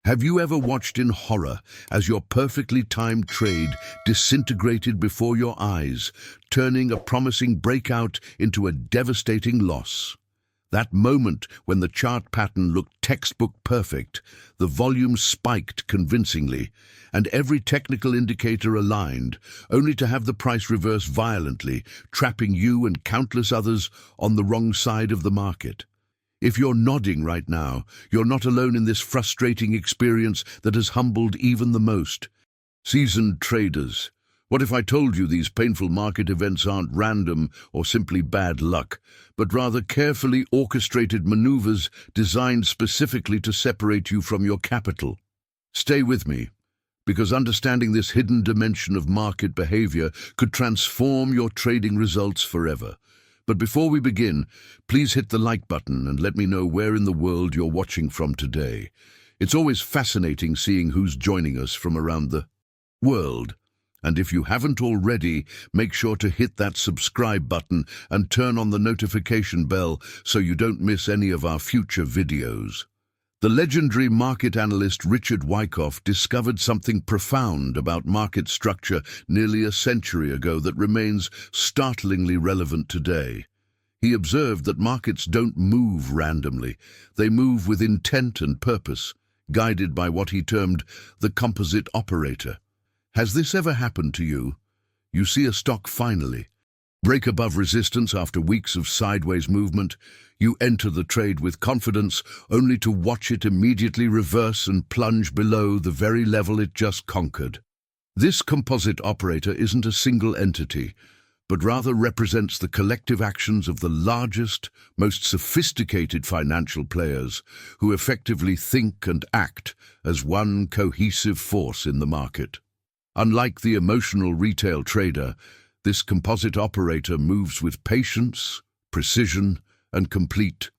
Have you ever watched in horror as your perfectly timed trade disintegrated before your eyes, turning a promising breakout into a devastating loss? That moment when the chart pattern looked textbook perfect, the volume spiked convincingly, and every technical indicator aligned, only to have the price reverse violently, trapping you and countless others on the wrong side of the market. If you're nodding right now, you're not alone in this frustrating experience that has humbled even the most seasoned traders. What if I told you these painful market events aren't random or simply bad luck, but rather carefully orchestrated maneuvers designed specifically to separate you from your capital? Stay with me, because understanding this hidden dimension of market behavior could transform your trading results forever. But before we begin, please hit the like button and let me know where in the world you're watching from today. It's always fascinating seeing who's joining us from around the world. And if you haven't already, make sure to hit that subscribe button and turn on the notification bell so you don't miss any of our future videos. The legendary market analyst Richard Wyckoff discovered something profound about market structure nearly a century ago that remains startlingly relevant today. He observed that markets don't move randomly. They move with intent and purpose, guided by what he termed the composite operator. Has this ever happened to you? You see a stock finally break above resistance after weeks of sideways movement. You enter the trade with confidence, only to watch it immediately reverse and plunge below the very level it just conquered. This composite operator isn't a single entity, but rather represents the collective actions of the largest, most sophisticated financial players who effectively think and act as one cohesive force in the market. Unlike the emotional retail trader, this composite operator moves with patience, precision, and complete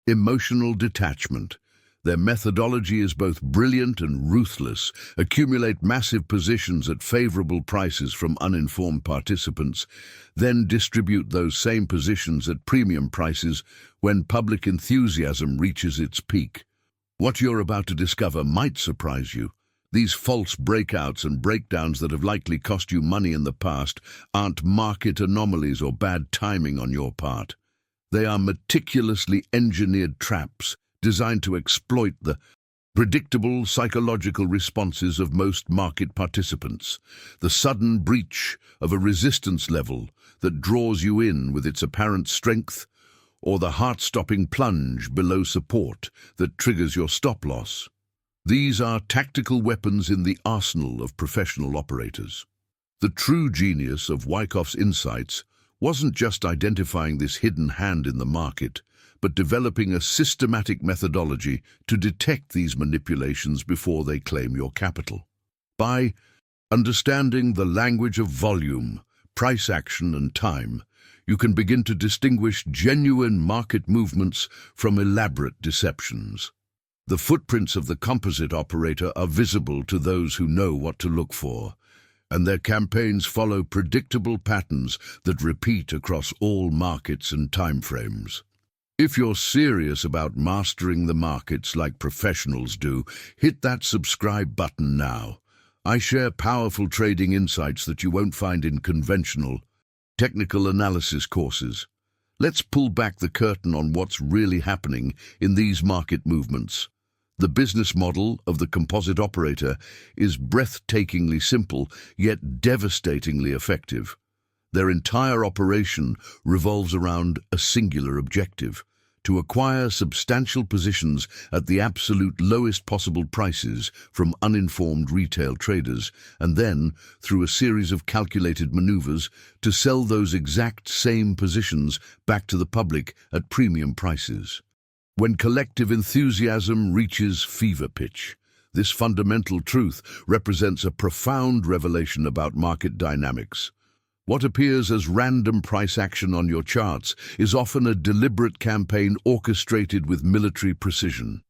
emotional detachment. Their methodology is both brilliant and ruthless. Accumulate massive positions at favorable prices from uninformed participants, then distribute those same positions at premium prices when public enthusiasm reaches its peak. What you're about to discover might surprise you. These false breakouts and breakdowns that have likely cost you money in the past aren't market anomalies or bad timing on your part. They are meticulously engineered traps designed to exploit the predictable psychological responses of most market participants. The sudden breach of a resistance level that draws you in with its apparent strength, or the heart-stopping plunge below support that triggers your stop loss. These are tactical weapons in the arsenal of professional operators. The true genius of Wyckoff's insights wasn't just identifying this hidden hand in the market, but developing a systematic methodology to detect these manipulations before they claim your capital. By understanding the language of volume, price action, and time, you can begin to distinguish genuine market movements from elaborate deceptions. The footprints of the composite operator are visible to those who know what to look for, and their campaigns follow predictable patterns that repeat across all markets and timeframes. If you're serious about mastering the markets like professionals do, hit that subscribe button now. I share powerful trading insights that you won't find in conventional technical analysis courses. Let's pull back the curtain on what's really happening in these market movements. The business model of the composite operator is breathtakingly simple, yet devastatingly effective. Their entire operation revolves around a singular objective: to acquire substantial positions at the absolute lowest possible prices from uninformed retail traders, and then, through a series of calculated maneuvers, to sell those exact same positions back to the public at premium prices. When collective enthusiasm reaches fever pitch, this fundamental truth represents a profound revelation about market dynamics. What appears as random price action on your charts is often a deliberate campaign orchestrated with military precision.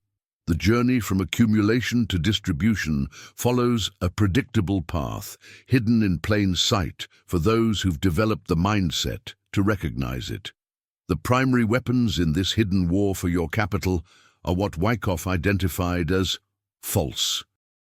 The journey from accumulation to distribution follows a predictable path, hidden in plain sight for those who've developed the mindset to recognize it. The primary weapons in this hidden war for your capital are what Wyckoff identified as false.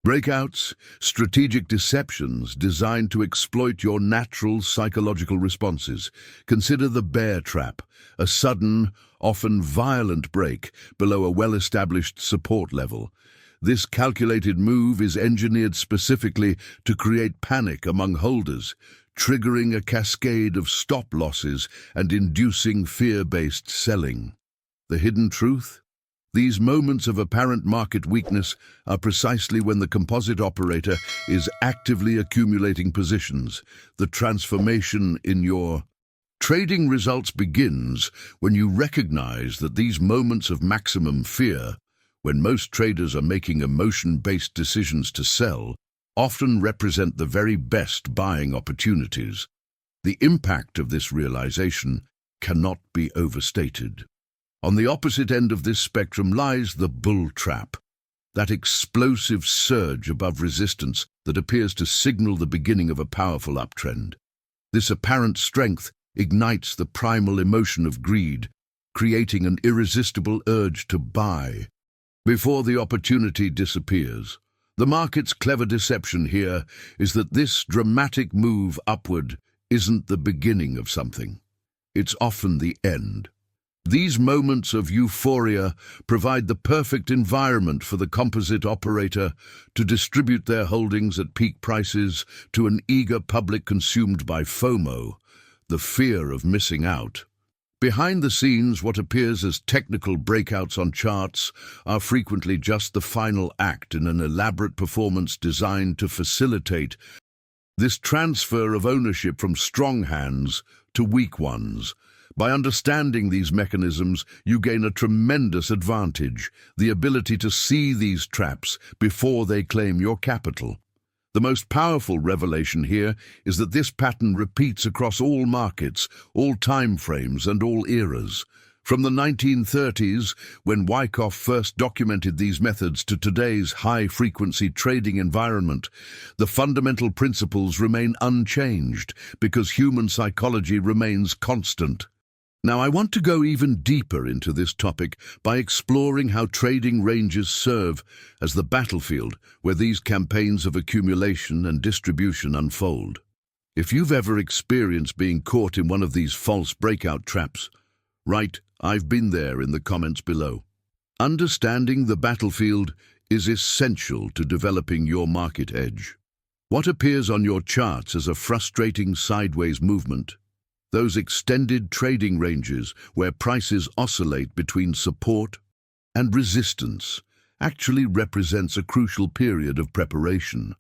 Breakouts, strategic deceptions designed to exploit your natural psychological responses. Consider the bear trap, a sudden, often violent break below a well-established support level. This calculated move is engineered specifically to create panic among holders, triggering a cascade of stop losses and inducing fear-based selling. The hidden truth? These moments of apparent market weakness are precisely when the composite operator is actively accumulating positions. The transformation in your trading results begins when you recognize that these moments of maximum fear, when most traders are making emotion-based decisions to sell, often represent the very best buying opportunities. The impact of this realization cannot be overstated. On the opposite end of this spectrum lies the bull trap, that explosive surge above resistance that appears to signal the beginning of a powerful uptrend. This apparent strength ignites the primal emotion of greed, creating an irresistible urge to buy before the opportunity disappears. The market's clever deception here is that this dramatic move upward isn't the beginning of something. It's often the end. These moments of euphoria provide the perfect environment for the composite operator to distribute their holdings at peak prices to an eager public consumed by FOMO, the fear of missing out. Behind the scenes, what appears as technical breakouts on charts are frequently just the final act in an elaborate performance designed to facilitate this transfer of ownership from strong hands to weak ones. By understanding these mechanisms, you gain a tremendous advantage, the ability to see these traps before they claim your capital. The most powerful revelation here is that this pattern repeats across all markets, all time frames, and all eras. From the 1930s, when Wyckoff first documented these methods, to today's high-frequency trading environment, the fundamental principles remain unchanged because human psychology remains constant. Now, I want to go even deeper into this topic by exploring how trading ranges serve as the battlefield where these campaigns of accumulation and distribution unfold. If you've ever experienced being caught in one of these false breakout traps, write, "I've been there" in the comments below. Understanding the battlefield is essential to developing your market edge. What appears on your charts as a frustrating sideways movement, those extended trading ranges where prices oscillate between support and resistance, actually represents a crucial period of preparation.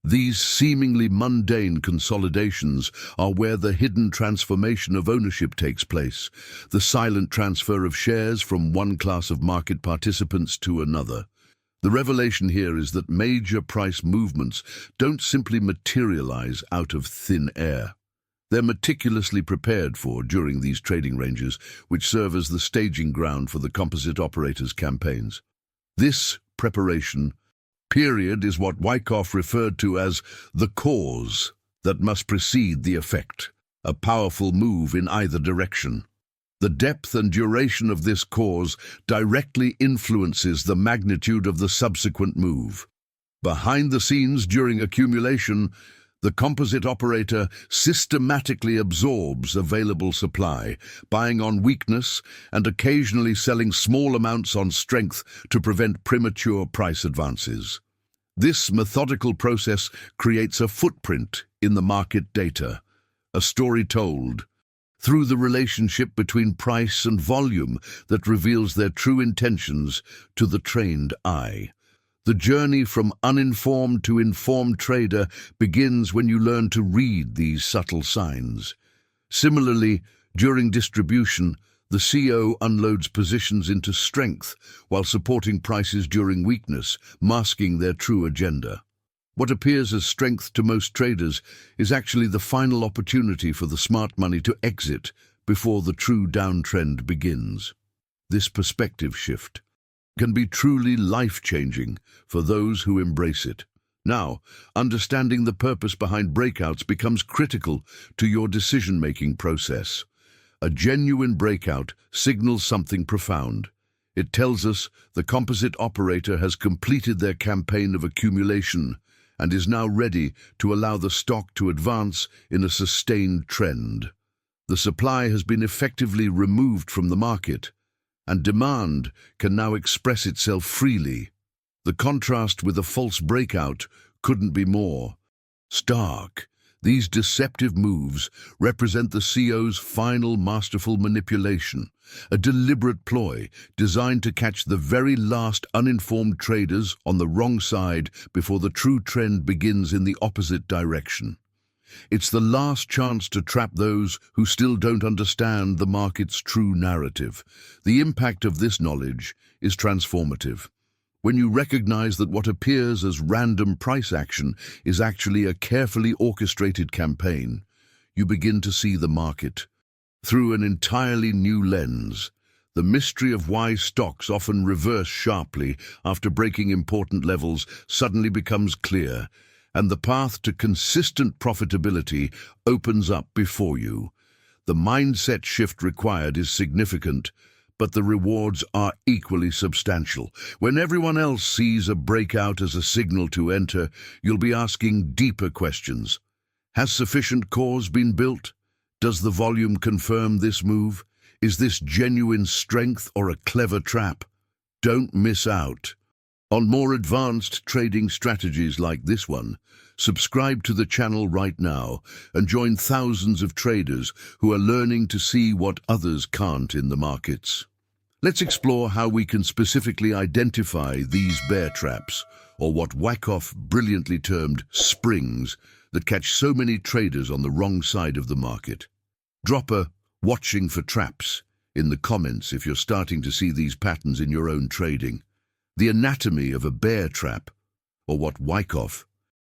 These seemingly mundane consolidations are where the hidden transformation of ownership takes place, the silent transfer of shares from one class of market participants to another. The revelation here is that major price movements don't simply materialize out of thin air. They're meticulously prepared for during these trading ranges, which serve as the staging ground for the composite operators' campaigns. This preparation period is what Wyckoff referred to as the cause that must precede the effect, a powerful move in either direction. The depth and duration of this cause directly influences the magnitude of the subsequent move. Behind the scenes during accumulation, the composite operator systematically absorbs available supply, buying on weakness and occasionally selling small amounts on strength to prevent premature price advances. This methodical process creates a footprint in the market data, a story told through the relationship between price and volume that reveals their true intentions to the trained eye. The journey from uninformed to informed trader begins when you learn to read these subtle signs. Similarly, during distribution, the CO unloads positions into strength while supporting prices during weakness, masking their true agenda. What appears as strength to most traders is actually the final opportunity for the smart money to exit before the true downtrend begins. This perspective shift can be truly life-changing for those who embrace it. Now, understanding the purpose behind breakouts becomes critical to your decision-making process. A genuine breakout signals something profound. It tells us the composite operator has completed their campaign of accumulation and is now ready to allow the stock to advance in a sustained trend. The supply has been effectively removed from the market, and demand can now express itself freely. The contrast with a false breakout couldn't be more stark. These deceptive moves represent the CEO's final masterful manipulation, a deliberate ploy designed to catch the very last uninformed traders on the wrong side before the true trend begins in the opposite direction. It's the last chance to trap those who still don't understand the market's true narrative. The impact of this knowledge is transformative. When you recognize that what appears as random price action is actually a carefully orchestrated campaign, you begin to see the market through an entirely new lens. The mystery of why stocks often reverse sharply after breaking important levels suddenly becomes clear, and the path to consistent profitability opens up before you. The mindset shift required is significant, but the rewards are equally substantial. When everyone else sees a breakout as a signal to enter, you'll be asking deeper questions. Has sufficient cause been built? Does the volume confirm this move? Is this genuine strength or a clever trap? Don't miss out on more advanced trading strategies like this one. Subscribe to the channel right now and join thousands of traders who are learning to see what others can't in the markets. Let's explore how we can specifically identify these bear traps, or what Wyckoff brilliantly termed springs, that catch so many traders on the wrong side of the market. Drop a "watching for traps" in the comments if you're starting to see these patterns in your own trading. The anatomy of a bear trap, or what Wyckoff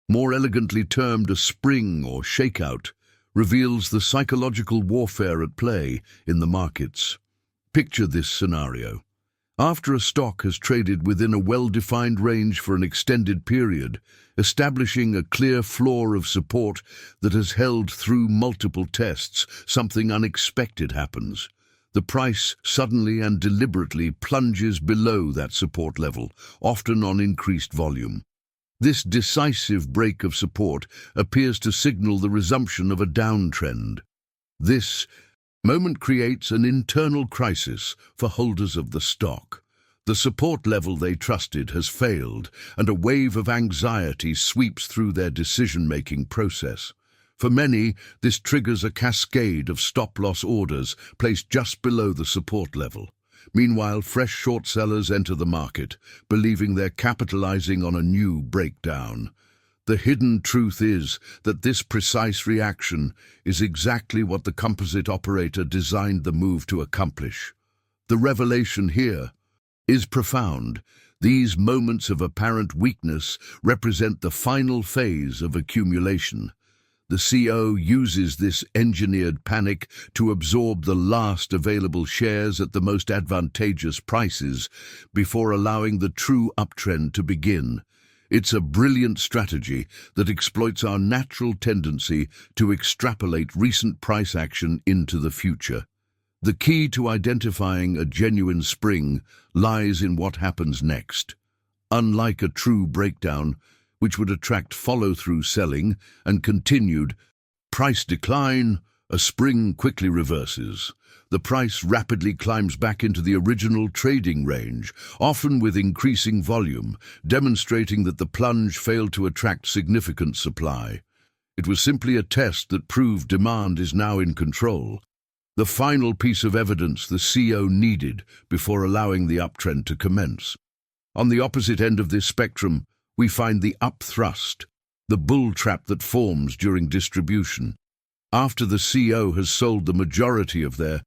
more elegantly termed a spring or shakeout, reveals the psychological warfare at play in the markets. Picture this scenario. After a stock has traded within a well-defined range for an extended period, establishing a clear floor of support that has held through multiple tests, something unexpected happens. The price suddenly and deliberately plunges below that support level, often on increased volume. This decisive break of support appears to signal the resumption of a downtrend. This moment creates an internal crisis for holders of the stock. The support level they trusted has failed, and a wave of anxiety sweeps through their decision-making process. For many, this triggers a cascade of stop-loss orders placed just below the support level. Meanwhile, fresh short sellers enter the market, believing they're capitalizing on a new breakdown. The hidden truth is that this precise reaction is exactly what the composite operator designed the move to accomplish. The revelation here is profound. These moments of apparent weakness represent the final phase of accumulation. The CEO uses this engineered panic to absorb the last available shares at the most advantageous prices before allowing the true uptrend to begin. It's a brilliant strategy that exploits our natural tendency to extrapolate recent price action into the future. The key to identifying a genuine spring lies in what happens next. Unlike a true breakdown, which would attract follow-through selling and continued price decline, a spring quickly reverses. The price rapidly climbs back into the original trading range, often with increasing volume, demonstrating that the plunge failed to attract significant supply. It was simply a test that proved demand is now in control. The final piece of evidence the CEO needed before allowing the uptrend to commence. On the opposite end of this spectrum, we find the upthrust, the bull trap that forms during distribution. After the CEO has sold the majority of their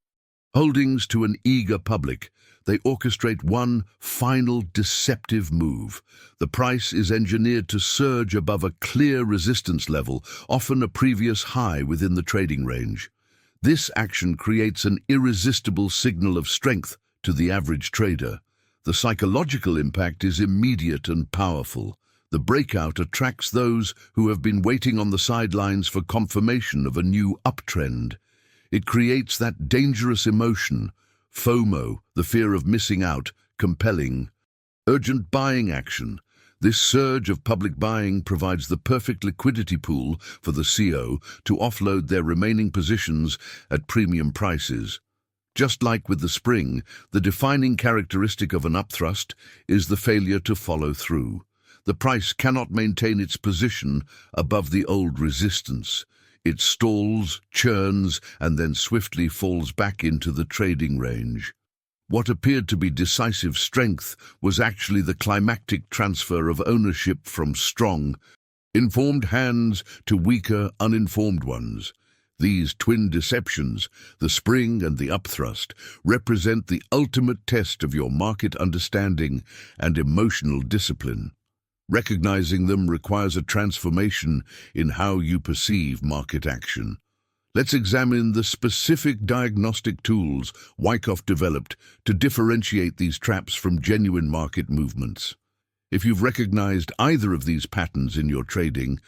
holdings to an eager public, they orchestrate one final deceptive move. The price is engineered to surge above a clear resistance level, often a previous high within the trading range. This action creates an irresistible signal of strength to the average trader. The psychological impact is immediate and powerful. The breakout attracts those who have been waiting on the sidelines for confirmation of a new uptrend. It creates that dangerous emotion, FOMO, the fear of missing out, compelling. Urgent buying action. This surge of public buying provides the perfect liquidity pool for the CO to offload their remaining positions at premium prices. Just like with the spring, the defining characteristic of an upthrust is the failure to follow through. The price cannot maintain its position above the old resistance. It stalls, churns, and then swiftly falls back into the trading range. What appeared to be decisive strength was actually the climactic transfer of ownership from strong, informed hands to weaker, uninformed ones. These twin deceptions, the spring and the upthrust, represent the ultimate test of your market understanding and emotional discipline. Recognizing them requires a transformation in how you perceive market action. Let's examine the specific diagnostic tools Wyckoff developed to differentiate these traps from genuine market movements. If you've recognized either of these patterns in your trading,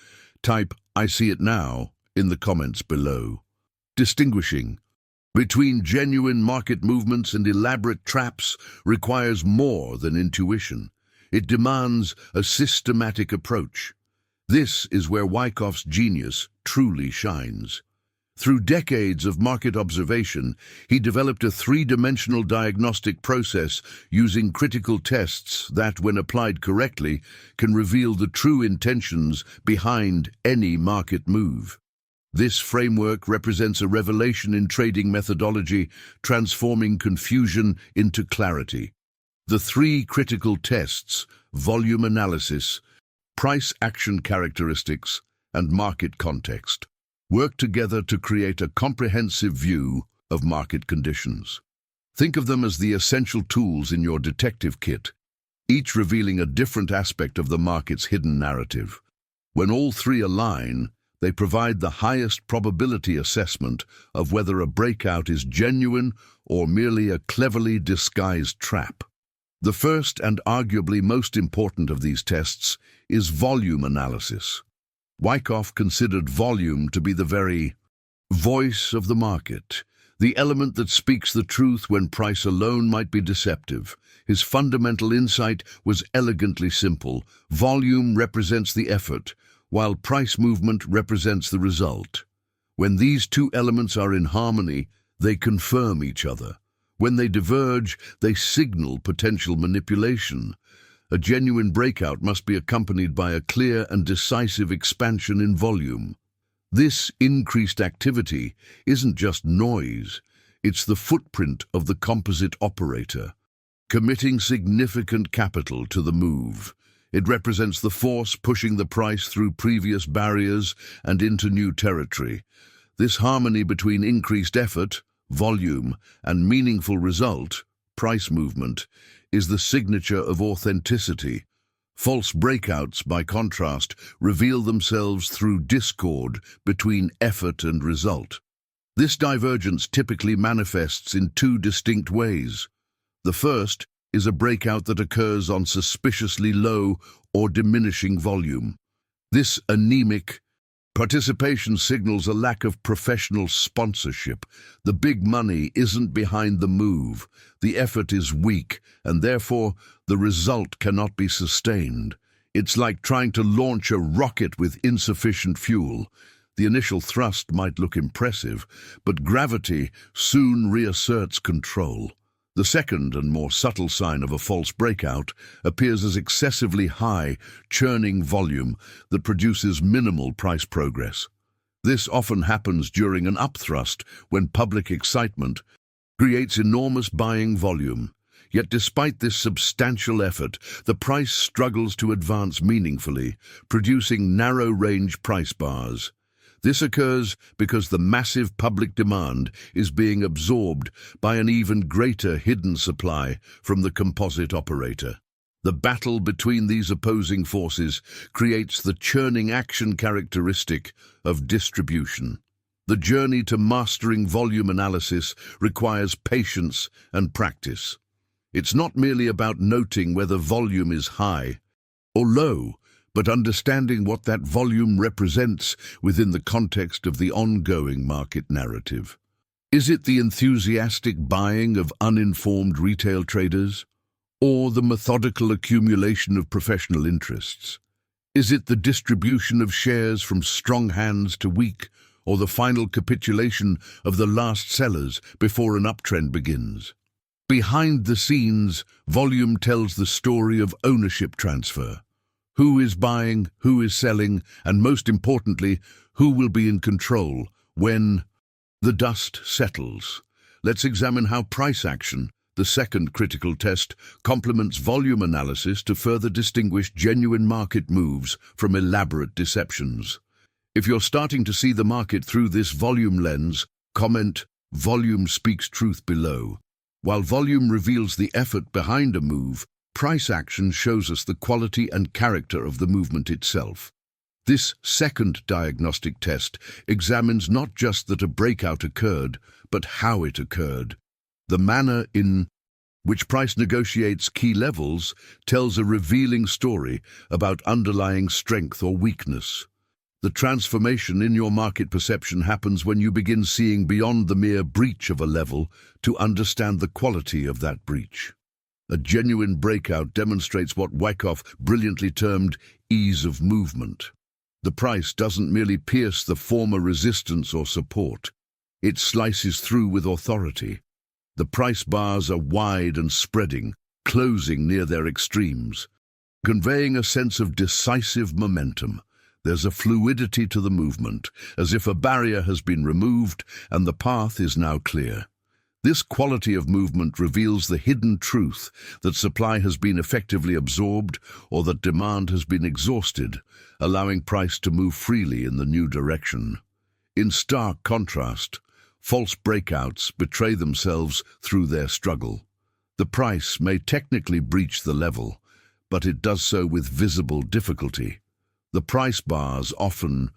type "I see it now" in the comments below. Distinguishing between genuine market movements and elaborate traps requires more than intuition. It demands a systematic approach. This is where Wyckoff's genius truly shines. Through decades of market observation, he developed a three-dimensional diagnostic process using critical tests that, when applied correctly, can reveal the true intentions behind any market move. This framework represents a revelation in trading methodology, transforming confusion into clarity. The three critical tests, volume analysis, price action characteristics, and market context, work together to create a comprehensive view of market conditions. Think of them as the essential tools in your detective kit, each revealing a different aspect of the market's hidden narrative. When all three align, they provide the highest probability assessment of whether a breakout is genuine or merely a cleverly disguised trap. The first and arguably most important of these tests is volume analysis. Wyckoff considered volume to be the very voice of the market, the element that speaks the truth when price alone might be deceptive. His fundamental insight was elegantly simple. Volume represents the effort, while price movement represents the result. When these two elements are in harmony, they confirm each other. When they diverge, they signal potential manipulation. A genuine breakout must be accompanied by a clear and decisive expansion in volume. This increased activity isn't just noise, it's the footprint of the composite operator, committing significant capital to the move. It represents the force pushing the price through previous barriers and into new territory. This harmony between increased effort, volume, and meaningful result, price movement, is the signature of authenticity. False breakouts, by contrast, reveal themselves through discord between effort and result. This divergence typically manifests in two distinct ways. The first is a breakout that occurs on suspiciously low or diminishing volume. This anemic participation signals a lack of professional sponsorship. The big money isn't behind the move. The effort is weak, and therefore the result cannot be sustained. It's like trying to launch a rocket with insufficient fuel. The initial thrust might look impressive, but gravity soon reasserts control. The second and more subtle sign of a false breakout appears as excessively high, churning volume that produces minimal price progress. This often happens during an upthrust when public excitement creates enormous buying volume. Yet despite this substantial effort, the price struggles to advance meaningfully, producing narrow-range price bars. This occurs because the massive public demand is being absorbed by an even greater hidden supply from the composite operator. The battle between these opposing forces creates the churning action characteristic of distribution. The journey to mastering volume analysis requires patience and practice. It's not merely about noting whether volume is high or low, but understanding what that volume represents within the context of the ongoing market narrative. Is it the enthusiastic buying of uninformed retail traders? or the methodical accumulation of professional interests? Is it the distribution of shares from strong hands to weak, or the final capitulation of the last sellers before an uptrend begins? Behind the scenes, volume tells the story of ownership transfer. Who is buying, who is selling, and most importantly, who will be in control when the dust settles? Let's examine how price action, the second critical test, complements volume analysis to further distinguish genuine market moves from elaborate deceptions. If you're starting to see the market through this volume lens, comment "Volume speaks truth" below. While volume reveals the effort behind a move, price action shows us the quality and character of the movement itself. This second diagnostic test examines not just that a breakout occurred, but how it occurred. The manner in which price negotiates key levels tells a revealing story about underlying strength or weakness. The transformation in your market perception happens when you begin seeing beyond the mere breach of a level to understand the quality of that breach. A genuine breakout demonstrates what Wyckoff brilliantly termed ease of movement. The price doesn't merely pierce the former resistance or support. It slices through with authority. The price bars are wide and spreading, closing near their extremes, conveying a sense of decisive momentum. There's a fluidity to the movement, as if a barrier has been removed and the path is now clear. This quality of movement reveals the hidden truth that supply has been effectively absorbed or that demand has been exhausted, allowing price to move freely in the new direction. In stark contrast, false breakouts betray themselves through their struggle. The price may technically breach the level, but it does so with visible difficulty. The price bars often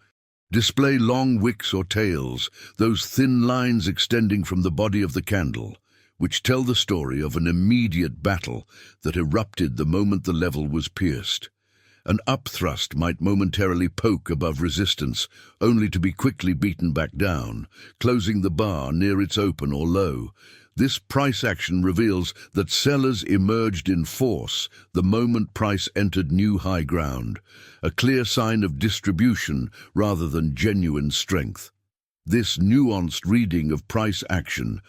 display long wicks or tails, those thin lines extending from the body of the candle, which tell the story of an immediate battle that erupted the moment the level was pierced. An upthrust might momentarily poke above resistance, only to be quickly beaten back down, closing the bar near its open or low. This price action reveals that sellers emerged in force the moment price entered new high ground, a clear sign of distribution rather than genuine strength. This nuanced reading of price action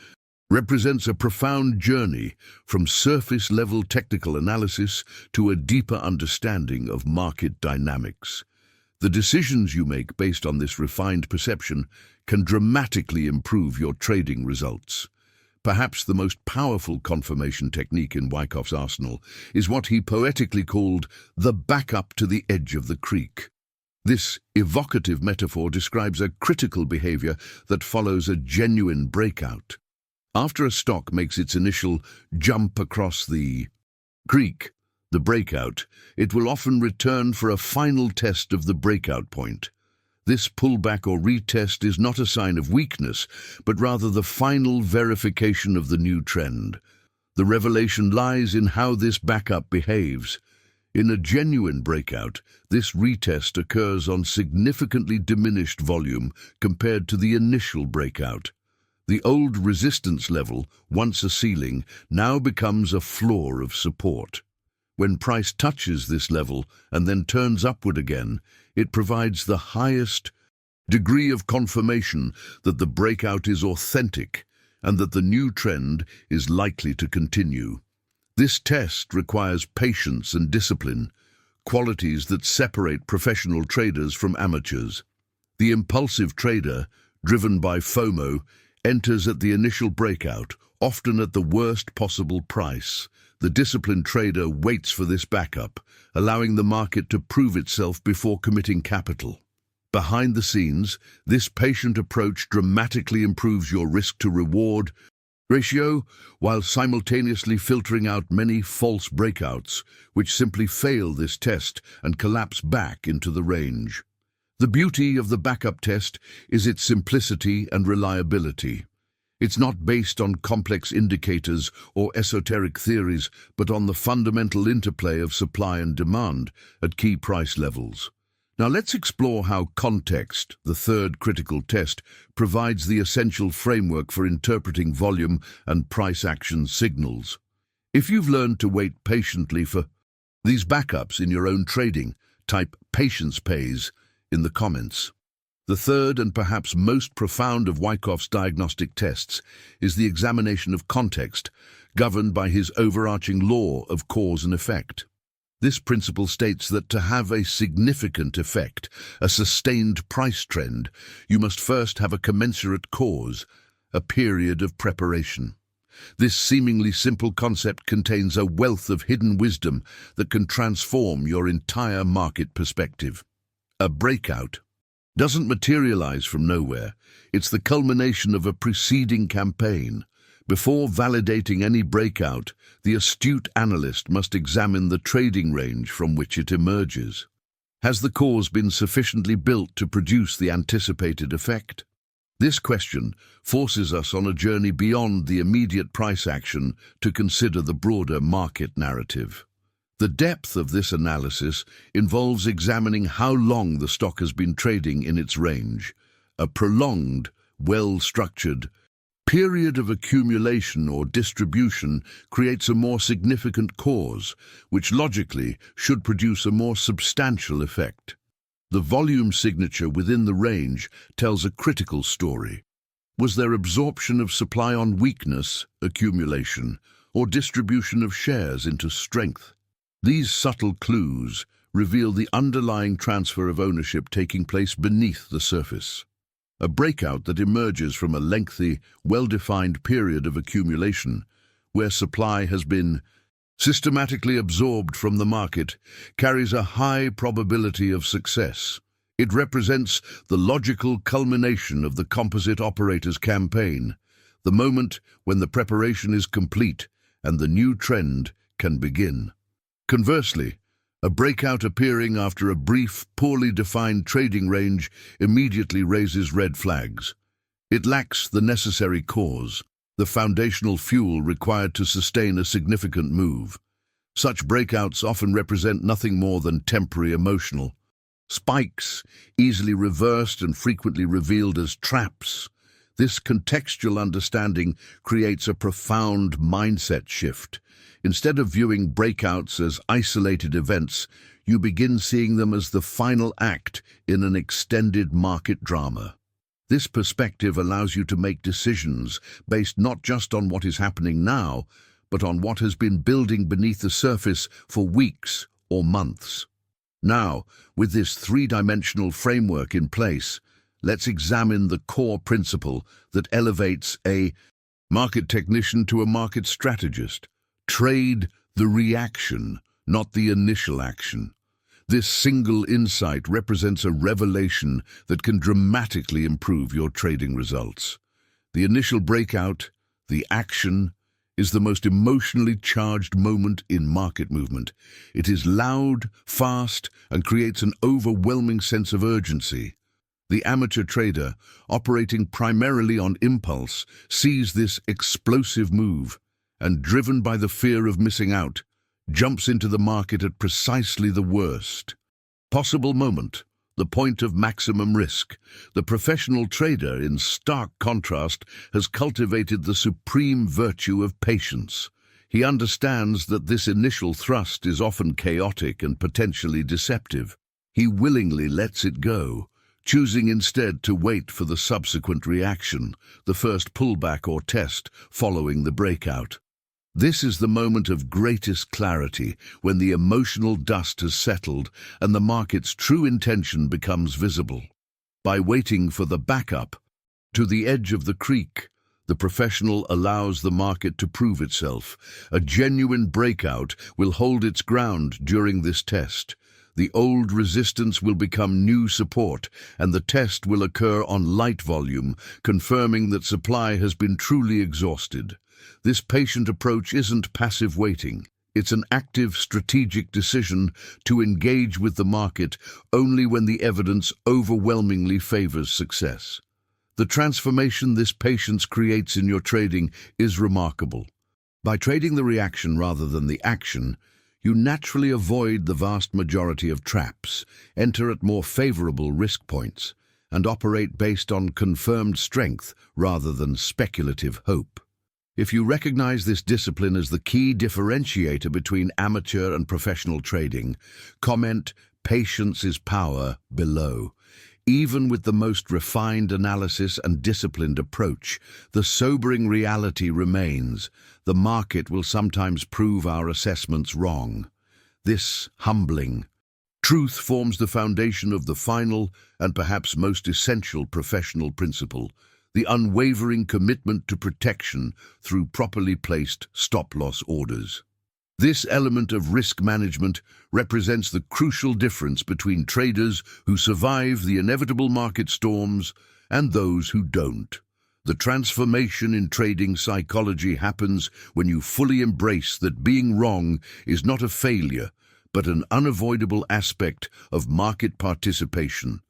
represents a profound journey from surface-level technical analysis to a deeper understanding of market dynamics. The decisions you make based on this refined perception can dramatically improve your trading results. Perhaps the most powerful confirmation technique in Wyckoff's arsenal is what he poetically called the backup to the edge of the creek. This evocative metaphor describes a critical behavior that follows a genuine breakout. After a stock makes its initial jump across the creek, the breakout, it will often return for a final test of the breakout point. This pullback or retest is not a sign of weakness, but rather the final verification of the new trend. The revelation lies in how this backup behaves. In a genuine breakout, this retest occurs on significantly diminished volume compared to the initial breakout. The old resistance level, once a ceiling, now becomes a floor of support. When price touches this level and then turns upward again, it provides the highest degree of confirmation that the breakout is authentic and that the new trend is likely to continue. This test requires patience and discipline, qualities that separate professional traders from amateurs. The impulsive trader, driven by FOMO, enters at the initial breakout, often at the worst possible price. The disciplined trader waits for this backup, allowing the market to prove itself before committing capital. Behind the scenes, this patient approach dramatically improves your risk-to-reward ratio, while simultaneously filtering out many false breakouts, which simply fail this test and collapse back into the range. The beauty of the backup test is its simplicity and reliability. It's not based on complex indicators or esoteric theories, but on the fundamental interplay of supply and demand at key price levels. Now let's explore how context, the third critical test, provides the essential framework for interpreting volume and price action signals. If you've learned to wait patiently for these backups in your own trading, type "patience pays" in the comments. The third and perhaps most profound of Wyckoff's diagnostic tests is the examination of context, governed by his overarching law of cause and effect. This principle states that to have a significant effect, a sustained price trend, you must first have a commensurate cause, a period of preparation. This seemingly simple concept contains a wealth of hidden wisdom that can transform your entire market perspective. A breakout doesn't materialize from nowhere. It's the culmination of a preceding campaign. Before validating any breakout, the astute analyst must examine the trading range from which it emerges. Has the cause been sufficiently built to produce the anticipated effect? This question forces us on a journey beyond the immediate price action to consider the broader market narrative. The depth of this analysis involves examining how long the stock has been trading in its range. A prolonged, well-structured period of accumulation or distribution creates a more significant cause, which logically should produce a more substantial effect. The volume signature within the range tells a critical story. Was there absorption of supply on weakness, accumulation, or distribution of shares into strength? These subtle clues reveal the underlying transfer of ownership taking place beneath the surface. A breakout that emerges from a lengthy, well-defined period of accumulation, where supply has been systematically absorbed from the market, carries a high probability of success. It represents the logical culmination of the composite operator's campaign, the moment when the preparation is complete and the new trend can begin. Conversely, a breakout appearing after a brief, poorly defined trading range immediately raises red flags. It lacks the necessary cause, the foundational fuel required to sustain a significant move. Such breakouts often represent nothing more than temporary emotional spikes, easily reversed and frequently revealed as traps. This contextual understanding creates a profound mindset shift. Instead of viewing breakouts as isolated events, you begin seeing them as the final act in an extended market drama. This perspective allows you to make decisions based not just on what is happening now, but on what has been building beneath the surface for weeks or months. Now, with this three-dimensional framework in place, let's examine the core principle that elevates a market technician to a market strategist. Trade the reaction, not the initial action. This single insight represents a revelation that can dramatically improve your trading results. The initial breakout, the action, is the most emotionally charged moment in market movement. It is loud, fast, and creates an overwhelming sense of urgency. The amateur trader, operating primarily on impulse, sees this explosive move and, driven by the fear of missing out, jumps into the market at precisely the worst possible moment, the point of maximum risk. The professional trader, in stark contrast, has cultivated the supreme virtue of patience. He understands that this initial thrust is often chaotic and potentially deceptive. He willingly lets it go, choosing instead to wait for the subsequent reaction, the first pullback or test following the breakout. This is the moment of greatest clarity, when the emotional dust has settled and the market's true intention becomes visible. By waiting for the backup to the edge of the creek, the professional allows the market to prove itself. A genuine breakout will hold its ground during this test. The old resistance will become new support, and the test will occur on light volume, confirming that supply has been truly exhausted. This patient approach isn't passive waiting. It's an active, strategic decision to engage with the market only when the evidence overwhelmingly favors success. The transformation this patience creates in your trading is remarkable. By trading the reaction rather than the action, you naturally avoid the vast majority of traps, enter at more favorable risk points, and operate based on confirmed strength rather than speculative hope. If you recognize this discipline as the key differentiator between amateur and professional trading, comment "Patience is power" below. Even with the most refined analysis and disciplined approach, the sobering reality remains: the market will sometimes prove our assessments wrong. This humbling truth forms the foundation of the final and perhaps most essential professional principle: the unwavering commitment to protection through properly placed stop-loss orders. This element of risk management represents the crucial difference between traders who survive the inevitable market storms and those who don't. The transformation in trading psychology happens when you fully embrace that being wrong is not a failure, but an unavoidable aspect of market participation.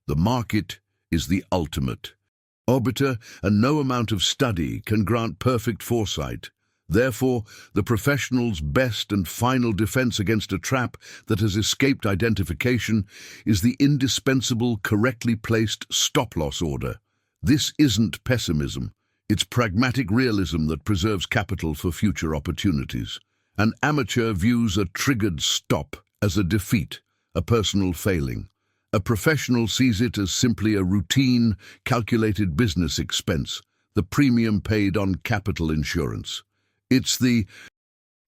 The market is the ultimate arbiter, and no amount of study can grant perfect foresight. Therefore, the professional's best and final defense against a trap that has escaped identification is the indispensable, correctly placed stop-loss order. This isn't pessimism. It's pragmatic realism that preserves capital for future opportunities. An amateur views a triggered stop as a defeat, a personal failing. A professional sees it as simply a routine, calculated business expense, the premium paid on capital insurance. It's the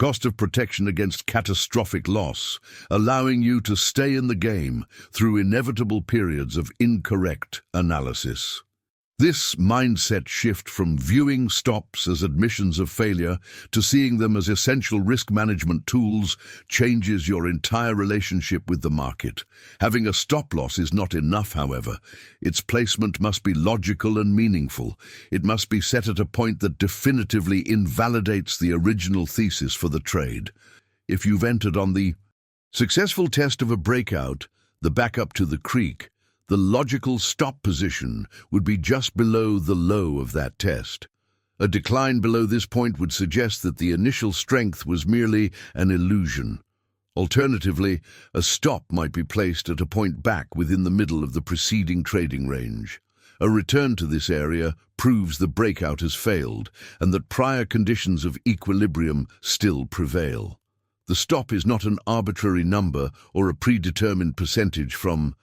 cost of protection against catastrophic loss, allowing you to stay in the game through inevitable periods of incorrect analysis. This mindset shift from viewing stops as admissions of failure to seeing them as essential risk management tools changes your entire relationship with the market. Having a stop loss is not enough, however. Its placement must be logical and meaningful. It must be set at a point that definitively invalidates the original thesis for the trade. If you've entered on the successful test of a breakout, the backup to the creek, the logical stop position would be just below the low of that test. A decline below this point would suggest that the initial strength was merely an illusion. Alternatively, a stop might be placed at a point back within the middle of the preceding trading range. A return to this area proves the breakout has failed and that prior conditions of equilibrium still prevail. The stop is not an arbitrary number or a predetermined percentage from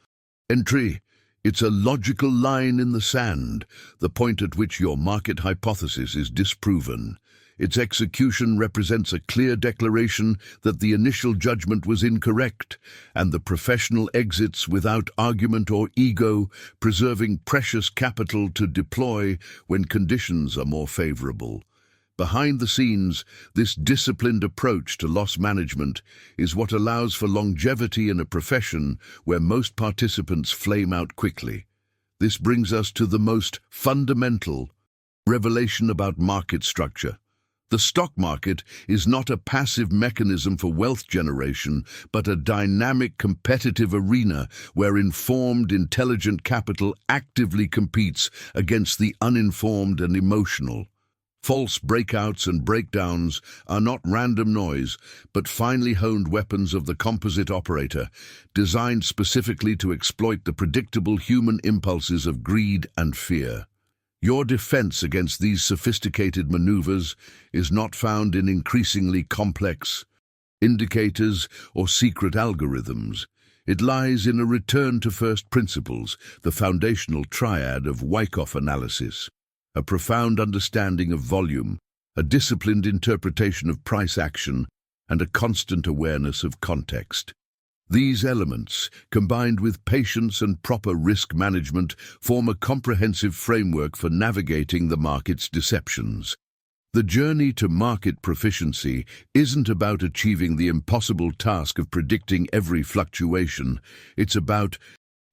entry. It's a logical line in the sand, the point at which your market hypothesis is disproven. Its execution represents a clear declaration that the initial judgment was incorrect, and the professional exits without argument or ego, preserving precious capital to deploy when conditions are more favorable. Behind the scenes, this disciplined approach to loss management is what allows for longevity in a profession where most participants flame out quickly. This brings us to the most fundamental revelation about market structure. The stock market is not a passive mechanism for wealth generation, but a dynamic, competitive arena where informed, intelligent capital actively competes against the uninformed and emotional. False breakouts and breakdowns are not random noise, but finely honed weapons of the composite operator, designed specifically to exploit the predictable human impulses of greed and fear. Your defense against these sophisticated maneuvers is not found in increasingly complex indicators or secret algorithms. It lies in a return to first principles, the foundational triad of Wyckoff analysis. A profound understanding of volume, a disciplined interpretation of price action, and a constant awareness of context. These elements, combined with patience and proper risk management, form a comprehensive framework for navigating the market's deceptions. The journey to market proficiency isn't about achieving the impossible task of predicting every fluctuation. It's about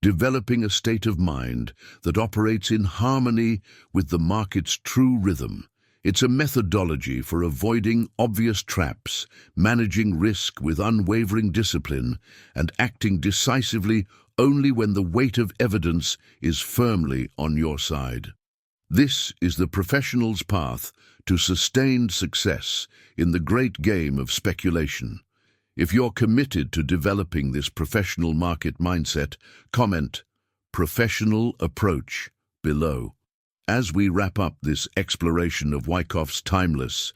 developing a state of mind that operates in harmony with the market's true rhythm. It's a methodology for avoiding obvious traps, managing risk with unwavering discipline, and acting decisively only when the weight of evidence is firmly on your side. This is the professional's path to sustained success in the great game of speculation. If you're committed to developing this professional market mindset, comment "professional approach" below. As we wrap up this exploration of Wyckoff's timeless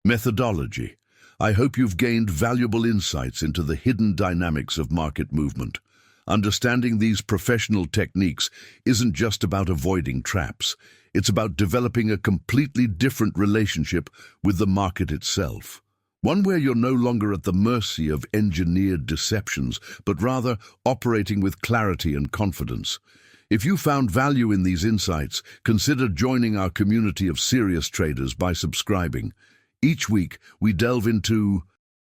methodology, I hope you've gained valuable insights into the hidden dynamics of market movement. Understanding these professional techniques isn't just about avoiding traps. It's about developing a completely different relationship with the market itself. One where you're no longer at the mercy of engineered deceptions, but rather operating with clarity and confidence. If you found value in these insights, consider joining our community of serious traders by subscribing. Each week, we delve into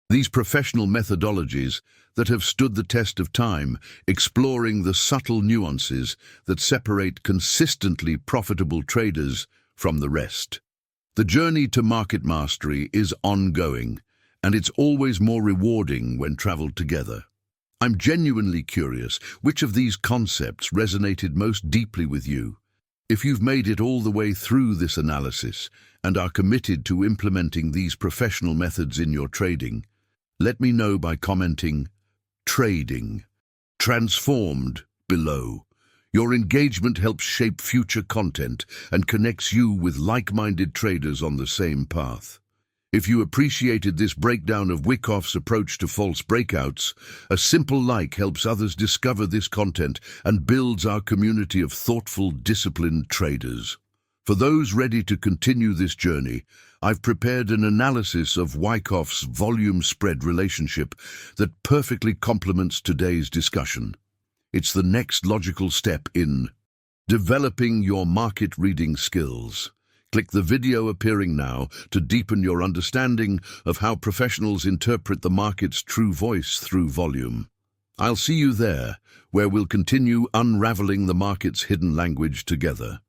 these professional methodologies that have stood the test of time, exploring the subtle nuances that separate consistently profitable traders from the rest. The journey to market mastery is ongoing, and it's always more rewarding when traveled together. I'm genuinely curious, which of these concepts resonated most deeply with you? If you've made it all the way through this analysis and are committed to implementing these professional methods in your trading, let me know by commenting "Trading Transformed" below. Your engagement helps shape future content and connects you with like-minded traders on the same path. If you appreciated this breakdown of Wyckoff's approach to false breakouts, a simple like helps others discover this content and builds our community of thoughtful, disciplined traders. For those ready to continue this journey, I've prepared an analysis of Wyckoff's volume-spread relationship that perfectly complements today's discussion. It's the next logical step in developing your market reading skills. Click the video appearing now to deepen your understanding of how professionals interpret the market's true voice through volume. I'll see you there, where we'll continue unraveling the market's hidden language together.